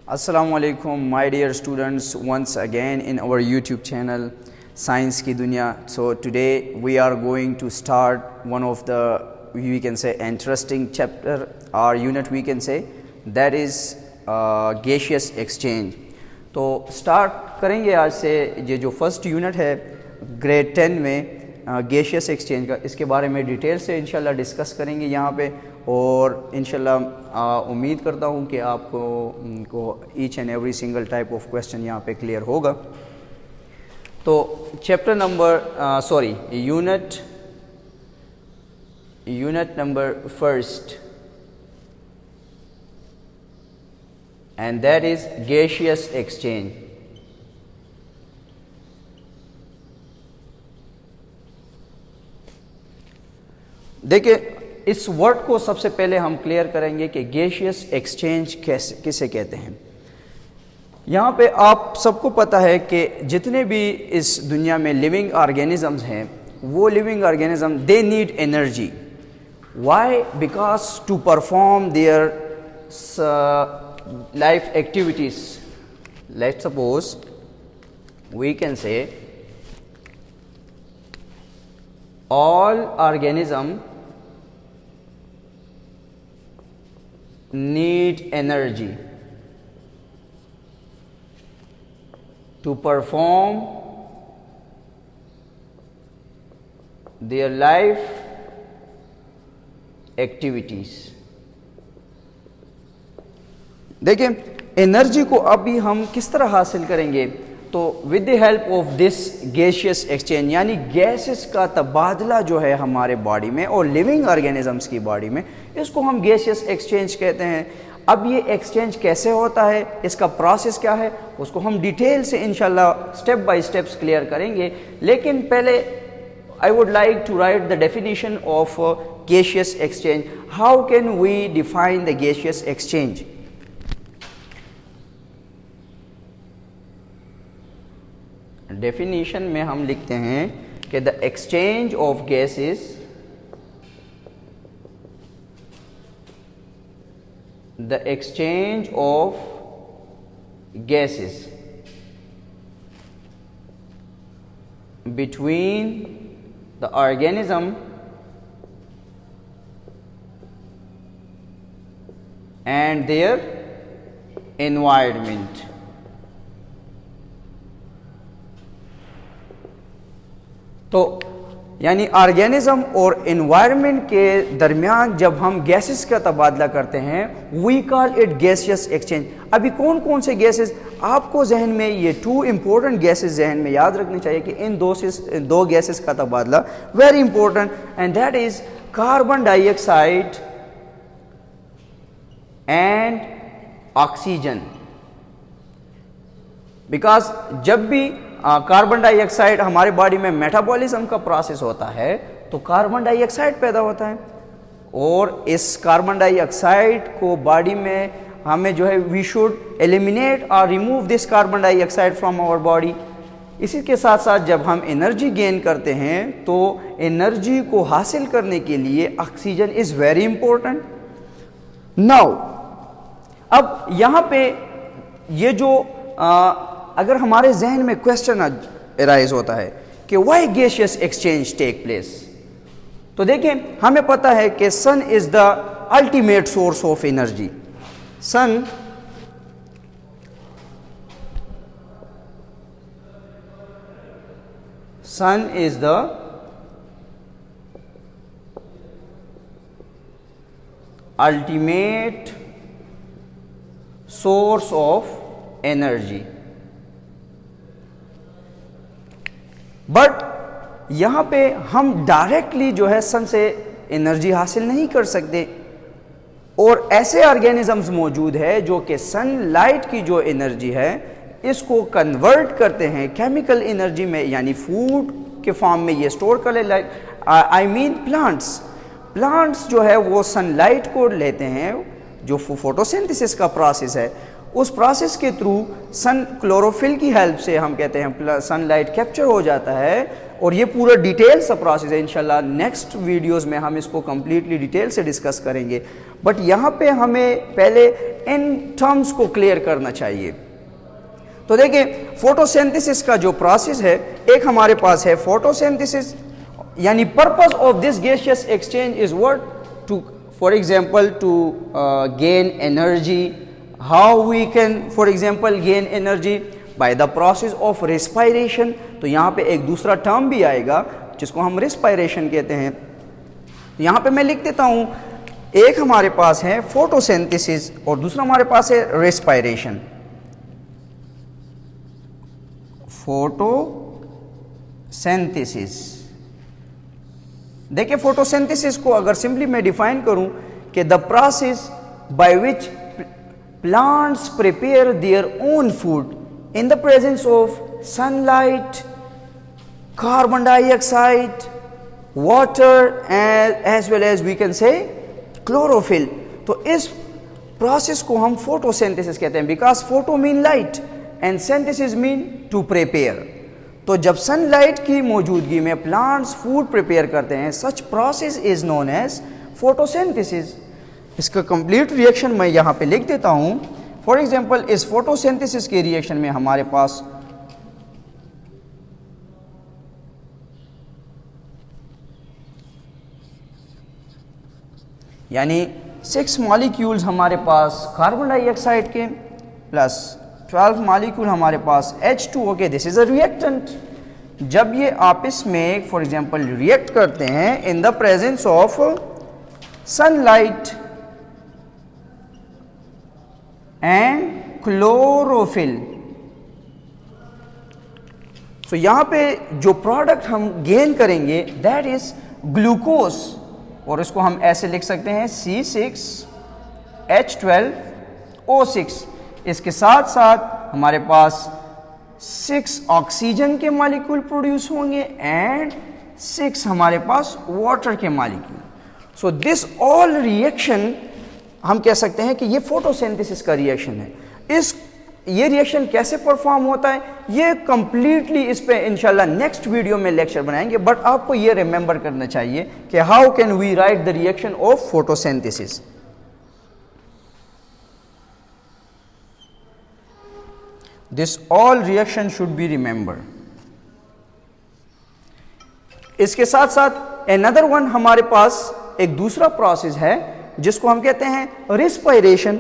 Assalamualaikum my dear students, once again in our YouTube channel Science की दुनिया. So today we are going to start one of the, we can say, interesting chapter or unit we can say, that is gaseous exchange. तो start करेंगे आज से ये जो first unit है grade 10 में गैशियस एक्सचेंज का, इसके बारे में डिटेल से इंशाल्लाह डिस्कस करेंगे यहाँ पे. और इंशाल्लाह उम्मीद करता हूँ कि आपको each and every single type of question यहाँ पे क्लियर होगा. तो chapter number unit number first, and that is gaseous exchange. देखिए, इस वर्ड को सबसे पहले हम क्लियर करेंगे कि गैशियस एक्सचेंज किसे कहते हैं. यहाँ पे आप सबको पता है कि जितने भी इस दुनिया में लिविंग ऑर्गेनिजम्स हैं, वो living organism they need energy. Why? Because to perform their life activities. Let's suppose we can say all organism need energy to perform their life activities. देखिए, एनर्जी को अभी हम किस तरह हासिल करेंगे? तो with the help of this gaseous exchange, यानी गैसेस का तबादला जो है हमारे बॉडी में और लिविंग ऑर्गेनिजम्स की बॉडी में, इसको हम गैशियस एक्सचेंज कहते हैं. अब ये एक्सचेंज कैसे होता है, इसका प्रोसेस क्या है, उसको हम डिटेल से इंशाल्लाह स्टेप बाय स्टेप्स क्लियर करेंगे. लेकिन पहले I would like to write the definition of gaseous exchange. How can we define the gaseous exchange? Definition में हम लिखते हैं कि the exchange of gases between the organism and their environment. तो यानी ऑर्गेनिज्म और एनवायरनमेंट के दरमियान जब हम गैसेस का तबादला करते हैं, we call it gaseous exchange. अभी कौन कौन से गैसेस आपको जहन में, ये टू इंपॉर्टेंट गैसेस जहन में याद रखने चाहिए कि इन दो गैसेस का तबादला very important, and that is carbon dioxide and oxygen. Because जब भी कार्बन डाइऑक्साइड हमारे बॉडी में मेटाबॉलिज्म का प्रोसेस होता है तो कार्बन डाइऑक्साइड पैदा होता है, और इस कार्बन डाइऑक्साइड को बॉडी में हमें जो है वी शुड एलिमिनेट और remove this carbon dioxide from our body. इसी के साथ साथ जब हम एनर्जी गेन करते हैं तो एनर्जी को हासिल करने के लिए oxygen is very important. Now अब यहाँ पे ये जो अगर हमारे जहन में क्वेश्चन अराइज होता है कि why gaseous exchange take place, तो देखें, हमें पता है कि sun is the ultimate source of energy. Sun is the ultimate source of energy. But यहाँ पे हम डायरेक्टली जो है सन से एनर्जी हासिल नहीं कर सकते, और ऐसे ऑर्गेनिजम्स मौजूद है जो कि सनलाइट की जो एनर्जी है इसको कन्वर्ट करते हैं केमिकल एनर्जी में, यानी फूड के फॉर्म में ये स्टोर कर ले. आई मीन प्लांट्स जो है वो सनलाइट को लेते हैं, जो फोटोसिंथेसिस का प्रोसेस है, उस प्रोसेस के थ्रू सन क्लोरोफिल की हेल्प से हम कहते हैं सनलाइट कैप्चर हो जाता है, और ये पूरा डिटेल सा प्रोसेस है। इंशाल्लाह नेक्स्ट वीडियोस में हम इसको कंप्लीटली डिटेल से डिस्कस करेंगे, बट यहाँ पे हमें पहले इन टर्म्स को क्लियर करना चाहिए। तो देखिए फोटोसिंथेसिस का जो प्रोसेस है, एक हमारे पास है फोटोसिंथेसिस, यानी purpose of this gaseous exchange is what, to for example to gain energy. How we can for example gain energy? By the process of respiration. तो यहाँ पे एक दूसरा टर्म भी आएगा जिसको हम रेस्पायरेशन कहते हैं। यहाँ पे मैं लिख देता हूँ, एक हमारे पास है फोटोसिंथेसिस और दूसरा हमारे पास है रेस्पायरेशन। फोटोसिंथेसिस, देखिए फोटोसिंथेसिस को अगर सिंपली मैं डिफाइन करूं कि the process by which plants prepare their own food in the presence of sunlight, carbon dioxide, water as well as we can say chlorophyll. तो इस प्रोसेस को हम फोटोसिंथेसिस कहते हैं, because photo mean light and synthesis mean to prepare. तो जब sunlight की मौजूदगी में प्लांट्स फूड प्रिपेयर करते हैं, such process is known as photosynthesis. इसका कंप्लीट रिएक्शन मैं यहाँ पे लिख देता हूँ। फॉर एग्जांपल इस फोटोसिंथेसिस के रिएक्शन में हमारे पास यानी 6 मॉलिक्यूल्स हमारे पास कार्बन डाइऑक्साइड के प्लस 12 मॉलिक्यूल हमारे पास H2O के, दिस इज अ रिएक्टेंट। जब ये आपस में फॉर एग्जांपल रिएक्ट करते हैं in the presence of sunlight and chlorophyll, so यहां पे जो प्रोडक्ट हम गेन करेंगे दैट इज ग्लूकोज, और इसको हम ऐसे लिख सकते हैं C6H12O6। इसके साथ साथ हमारे पास 6 ऑक्सीजन के मॉलिक्यूल प्रोड्यूस होंगे एंड 6 हमारे पास वाटर के molecule. So this all reaction हम कह सकते हैं कि ये फोटोसिंथेसिस का रिएक्शन है। ये रिएक्शन कैसे परफॉर्म होता है ये कंप्लीटली इस पे इंशाल्लाह नेक्स्ट वीडियो में लेक्चर बनाएंगे, बट आपको ये रिमेंबर करना चाहिए कि how can we write the reaction of photosynthesis. This all reaction should be remembered. इसके साथ साथ अनदर वन हमारे पास एक दूसरा प्रोसेस है जिसको हम कहते हैं respiration.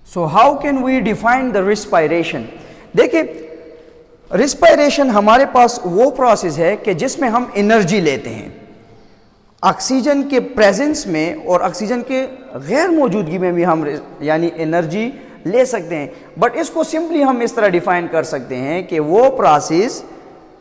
So how can we define the respiration? देखिए रेस्पायरेशन हमारे पास वो प्रोसेस है कि जिसमें हम एनर्जी लेते हैं ऑक्सीजन के प्रेजेंस में, और ऑक्सीजन के गैर मौजूदगी में भी हम यानी एनर्जी ले सकते हैं। बट इसको सिंपली हम इस तरह डिफाइन कर सकते हैं कि वो प्रोसेस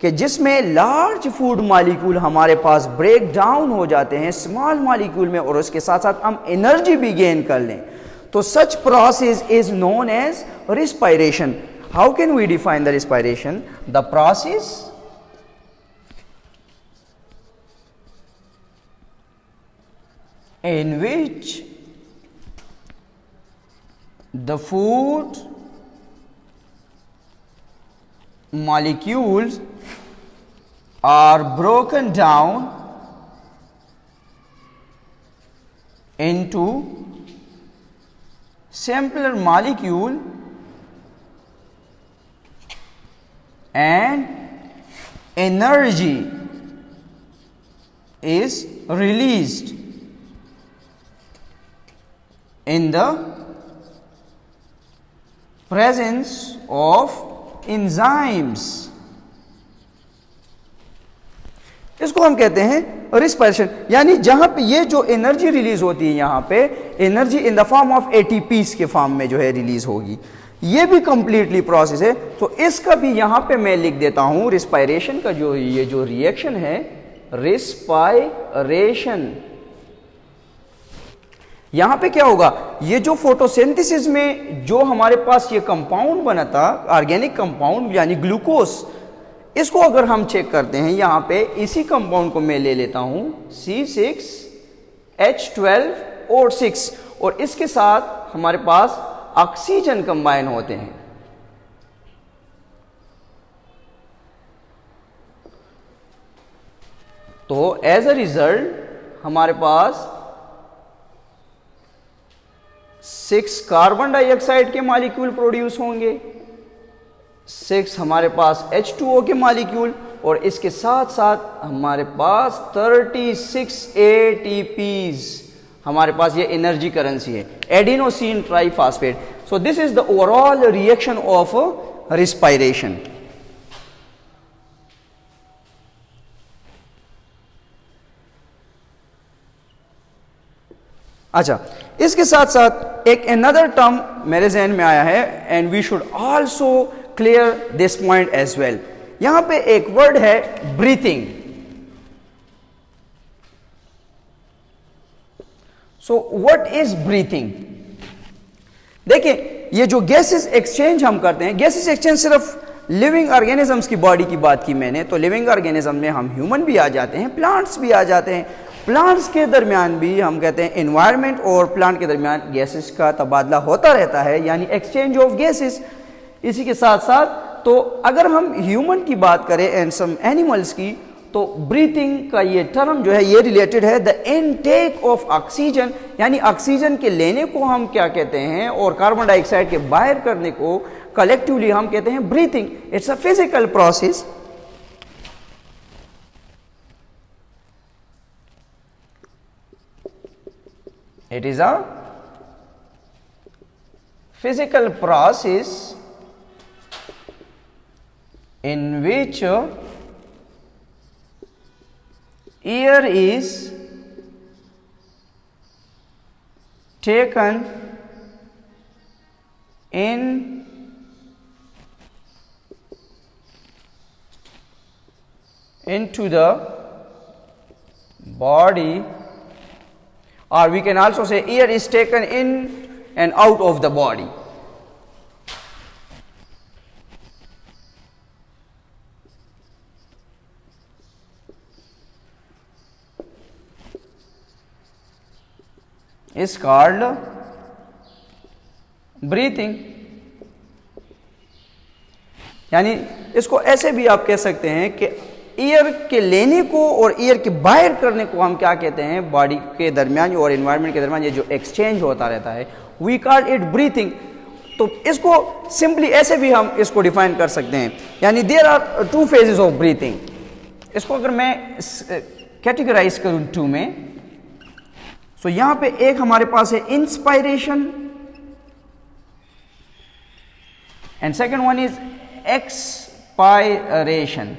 कि जिसमें लार्ज फूड मॉलिक्यूल हमारे पास ब्रेक डाउन हो जाते हैं स्मॉल मॉलिक्यूल में, और उसके साथ साथ हम एनर्जी भी गेन कर लें, तो such process is known as respiration. How can we define the respiration? The process in which the food molecules are broken down into simpler molecule and energy is released in the presence of enzymes. इसको हम कहते हैं respiration, यानी जहां पे ये जो energy release होती है यहां पे energy in the form of ATPase के फॉर्म में जो है रिलीज होगी, ये भी कंप्लीटली प्रोसेस है। तो इसका भी यहां पे मैं लिख देता हूं रिस्पायरेशन का जो ये जो रिएक्शन है रिस्पायरेशन। यहां पे क्या होगा, ये जो फोटोसिंथेसिस में जो हमारे पास ये कंपाउंड बना था ऑर्गेनिक कंपाउंड यानी ग्लूकोज, इसको अगर हम चेक करते हैं यहां पे इसी कंपाउंड को मैं ले लेता हूं C6H12O6, और इसके साथ हमारे पास ऑक्सीजन कंबाइन होते हैं। तो एज अ रिजल्ट हमारे पास 6 कार्बन डाइऑक्साइड के मॉलिक्यूल प्रोड्यूस होंगे, 6 हमारे पास H2O के मॉलिक्यूल, और इसके साथ साथ हमारे पास 36 ATPs, हमारे पास ये एनर्जी करेंसी है, adenosine triphosphate. So this is the overall reaction of respiration. अच्छा, इसके साथ साथ एक अनदर टर्म मेरे जहन में आया है, and we should also clear this point as well. यहां पे एक वर्ड है breathing. So what is breathing? देखिए, ये जो गैसेस एक्सचेंज हम करते हैं, गैसेस एक्सचेंज सिर्फ लिविंग ऑर्गेनिजम्स की बॉडी की बात की मैंने, तो लिविंग ऑर्गेनिज्म में हम ह्यूमन भी आ जाते हैं, प्लांट्स भी आ जाते हैं। प्लांट्स के दरमियान भी हम कहते हैं एनवायरनमेंट और प्लांट के दरमियान गैसेस का तबादला होता रहता है, यानी एक्सचेंज ऑफ गैसेस। इसी के साथ साथ तो अगर हम ह्यूमन की बात करें एंड सम एनिमल्स की, तो ब्रीथिंग का ये टर्म जो है ये रिलेटेड है द इनटेक ऑफ ऑक्सीजन, यानी ऑक्सीजन के लेने को हम क्या कहते हैं और कार्बन डाइऑक्साइड के बाहर करने को कलेक्टिवली हम कहते हैं breathing. It's a physical process. It is a physical process in which air is taken into the body, or we can also say air is taken in and out of the body. Is called breathing। यानी इसको ऐसे भी आप कह सकते हैं कि air के लेने को और एयर के बाहर करने को हम क्या कहते हैं, बॉडी के दरमियान और एनवायरनमेंट के दरमियान ये जो एक्सचेंज होता रहता है, वी कॉल इट ब्रीथिंग। तो इसको सिंपली ऐसे भी हम इसको डिफाइन कर सकते हैं, यानी there are 2 phases of breathing. इसको अगर मैं कैटेगराइज करूं 2 में, तो यहां पे एक हमारे पास है inspiration and second one is expiration.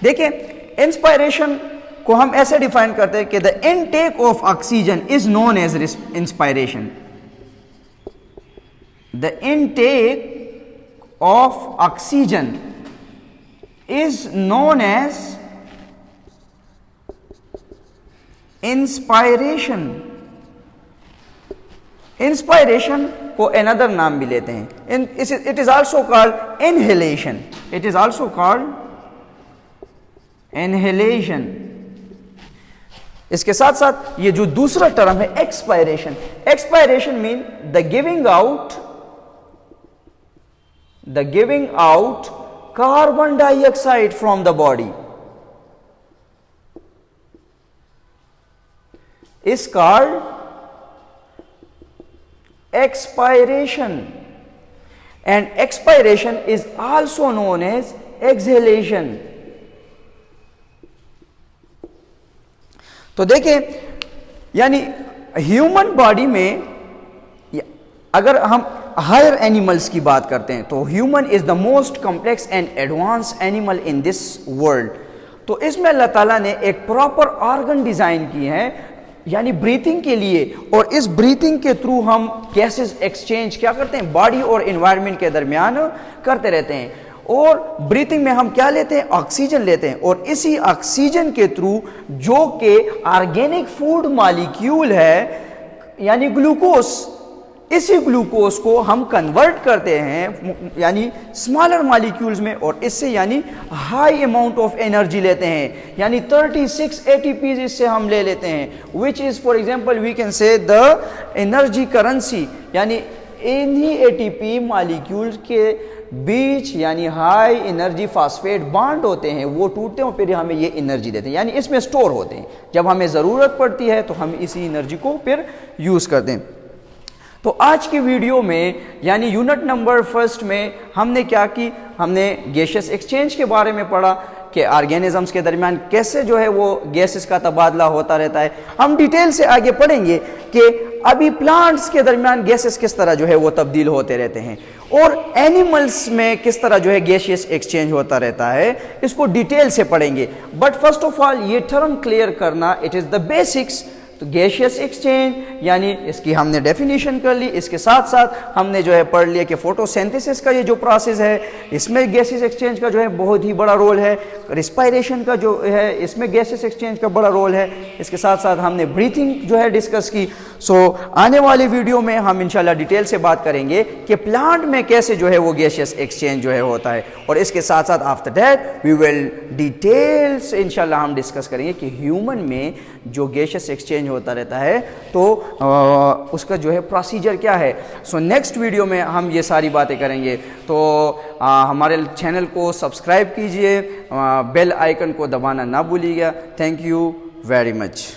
देखिए, इंस्पायरेशन को हम ऐसे डिफाइन करते हैं कि the intake of oxygen is known as inspiration. The intake of oxygen is known as inspiration. Inspiration को अनदर नाम भी लेते हैं, it is also called inhalation. It is also called inhalation. इसके साथ साथ ये जो दूसरा टर्म है expiration. Expiration mean the giving out carbon dioxide from the body is called expiration, and expiration is also known as exhalation। तो देखिए, यानी ह्यूमन बॉडी में अगर हम हायर एनिमल्स की बात करते हैं तो human is the most complex and advance animal in this world. तो इसमें अल्लाह ताला ने एक प्रॉपर ऑर्गन डिजाइन की है, यानी ब्रीथिंग के लिए, और इस ब्रीथिंग के थ्रू हम गैसेस एक्सचेंज क्या करते हैं, बॉडी और एनवायरनमेंट के दरमियान करते रहते हैं। और ब्रीथिंग में हम क्या लेते हैं, ऑक्सीजन लेते हैं, और इसी ऑक्सीजन के थ्रू जो कि ऑर्गेनिक फूड मॉलिक्यूल है, यानी ग्लूकोज, इसी ग्लूकोज को हम कन्वर्ट करते हैं यानी स्मॉलर मॉलिक्यूल्स में, और इससे यानी हाई अमाउंट ऑफ एनर्जी लेते हैं, यानी 36 ATPs इससे हम ले लेते हैं, which is for example we can say the energy currency, यानी इन्हीं ATP मॉलिक्यूल्स के बीच यानी हाई एनर्जी फास्फेट बॉन्ड होते हैं, वो टूटते हैं और फिर हमें ये एनर्जी देते हैं, यानी इसमें स्टोर होते हैं, जब हमें ज़रूरत पड़ती है तो हम इसी एनर्जी को फिर यूज़ करते हैं। तो आज की वीडियो में यानी यूनिट नंबर फर्स्ट में हमने क्या की, हमने गैसियस एक्सचेंज के बारे में पढ़ा कि ऑर्गेनिजम्स के दरमियान कैसे जो है वो गैसेस का तबादला होता रहता है। हम डिटेल से आगे पढ़ेंगे कि अभी प्लांट्स के दरमियान गैसेस किस तरह जो है वो तब्दील होते रहते हैं, और एनिमल्स में किस तरह जो है गैसियस एक्सचेंज होता रहता है, इसको डिटेल से पढ़ेंगे। बट फर्स्ट ऑफ ऑल ये टर्म क्लियर करना, इट इज़ द बेसिक्स। तो गैसियस एक्सचेंज यानी इसकी हमने डेफिनेशन कर ली, इसके साथ साथ हमने जो है पढ़ लिया कि फोटोसिंथेसिस का ये जो प्रोसेस है इसमें गैसियस एक्सचेंज का जो है बहुत ही बड़ा रोल है, रिस्पायरेशन का जो है इसमें गैसियस एक्सचेंज का बड़ा रोल है, इसके साथ साथ हमने ब्रीथिंग जो है डिस्कस की। सो आने वाली वीडियो में हम इंशाल्लाह डिटेल से बात करेंगे कि प्लांट में कैसे जो है वो गैसियस एक्सचेंज जो है होता है, और इसके साथ साथ after that we will details इंशाल्लाह हम डिस्कस करेंगे कि ह्यूमन में जो गैसियस एक्सचेंज होता रहता है तो उसका जो है प्रोसीजर क्या है। सो नेक्स्ट वीडियो में हम ये सारी बातें करेंगे। तो हमारे चैनल को सब्सक्राइब कीजिए, बेल आइकन को दबाना ना भूलिएगा। Thank you very much.